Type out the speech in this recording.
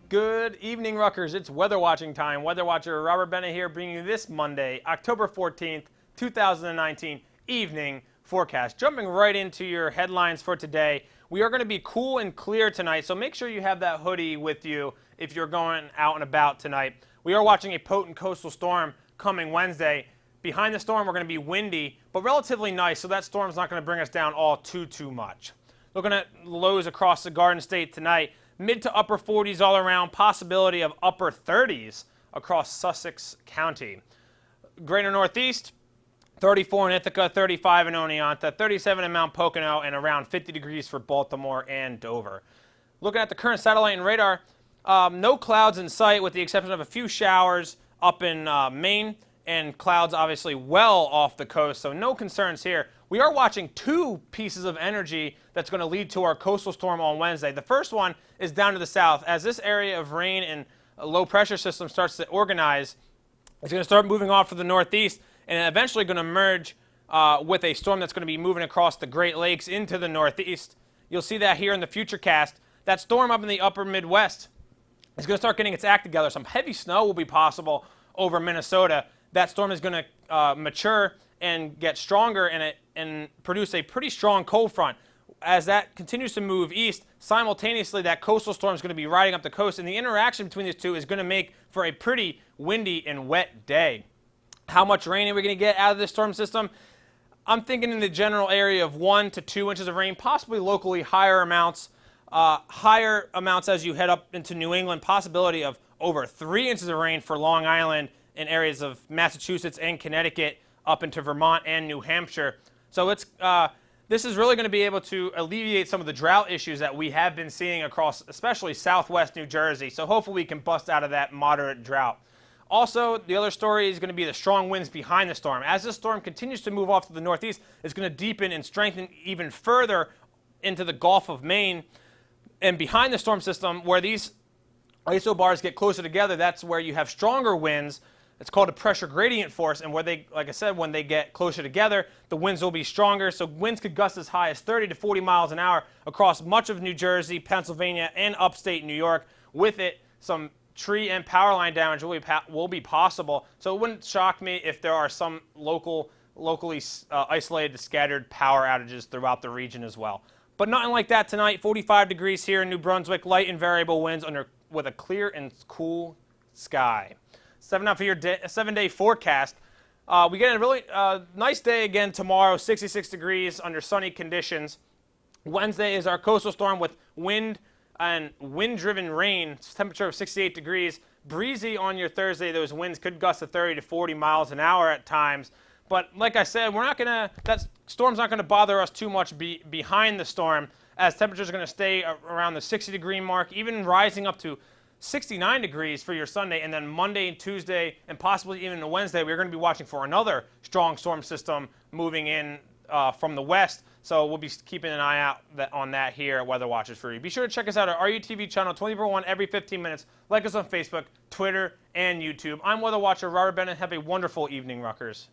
Good evening, Rutgers. It's weather watching time. Weather watcher Robert Bennett here, bringing you this Monday, October 14th, 2019 evening forecast. Jumping right into your headlines for today, we are going to be cool and clear tonight, so make sure you have that hoodie with you if you're going out and about tonight. We are watching a potent coastal storm coming Wednesday. Behind the storm, we're going to be windy, but relatively nice, so that storm's not going to bring us down all too much. Looking at lows across the Garden State tonight, mid to upper 40s all around, possibility of upper 30s across Sussex County. Greater Northeast, 34 in Ithaca, 35 in Oneonta, 37 in Mount Pocono, and around 50 degrees for Baltimore and Dover. Looking at the current satellite and radar, no clouds in sight with the exception of a few showers up in Maine, and clouds obviously well off the coast, so no concerns here. We are watching two pieces of energy that's going to lead to our coastal storm on Wednesday. The first one is down to the south. As this area of rain and a low pressure system starts to organize, it's going to start moving off to the northeast and eventually going to merge with a storm that's going to be moving across the Great Lakes into the northeast. You'll see that here in the Futurecast. That storm up in the upper Midwest is going to start getting its act together. Some heavy snow will be possible over Minnesota. That storm is going to mature and get stronger and produce a pretty strong cold front. As that continues to move east, simultaneously that coastal storm is going to be riding up the coast, and the interaction between these two is going to make for a pretty windy and wet day. How much rain are we going to get out of this storm system? I'm thinking in the general area of 1 to 2 inches of rain, possibly locally higher amounts as you head up into New England, possibility of over 3 inches of rain for Long Island in areas of Massachusetts and Connecticut, up into Vermont and New Hampshire. So this is really going to be able to alleviate some of the drought issues that we have been seeing across especially southwest New Jersey. So hopefully we can bust out of that moderate drought. Also, the other story is going to be the strong winds behind the storm. As this storm continues to move off to the northeast, it's going to deepen and strengthen even further into the Gulf of Maine. And behind the storm system, where these isobars get closer together, that's where you have stronger winds. It's called a pressure gradient force, and where they, like I said, when they get closer together, the winds will be stronger. So winds could gust as high as 30 to 40 miles an hour across much of New Jersey, Pennsylvania, and upstate New York. With it, some tree and power line damage will be possible. So it wouldn't shock me if there are some locally isolated, scattered power outages throughout the region as well. But nothing like that tonight. 45 degrees here in New Brunswick, light and variable winds with a clear and cool sky. 7 for your 7-day forecast. We get a really nice day again tomorrow, 66 degrees under sunny conditions. Wednesday is our coastal storm with wind and wind-driven rain, temperature of 68 degrees. Breezy on your Thursday. Those winds could gust to 30 to 40 miles an hour at times. But like I said, that storm's not going to bother us too much behind the storm, as temperatures are going to stay around the 60-degree mark, even rising up to 69 degrees for your Sunday, and then Monday and Tuesday, and possibly even Wednesday, we're going to be watching for another strong storm system moving in from the west. So we'll be keeping an eye out on that here at Weather Watchers for you. Be sure to check us out at our RUTV channel 24/1 every 15 minutes. Like us on Facebook, Twitter, and YouTube. I'm Weather Watcher Robert Bennett. Have a wonderful evening, Rutgers.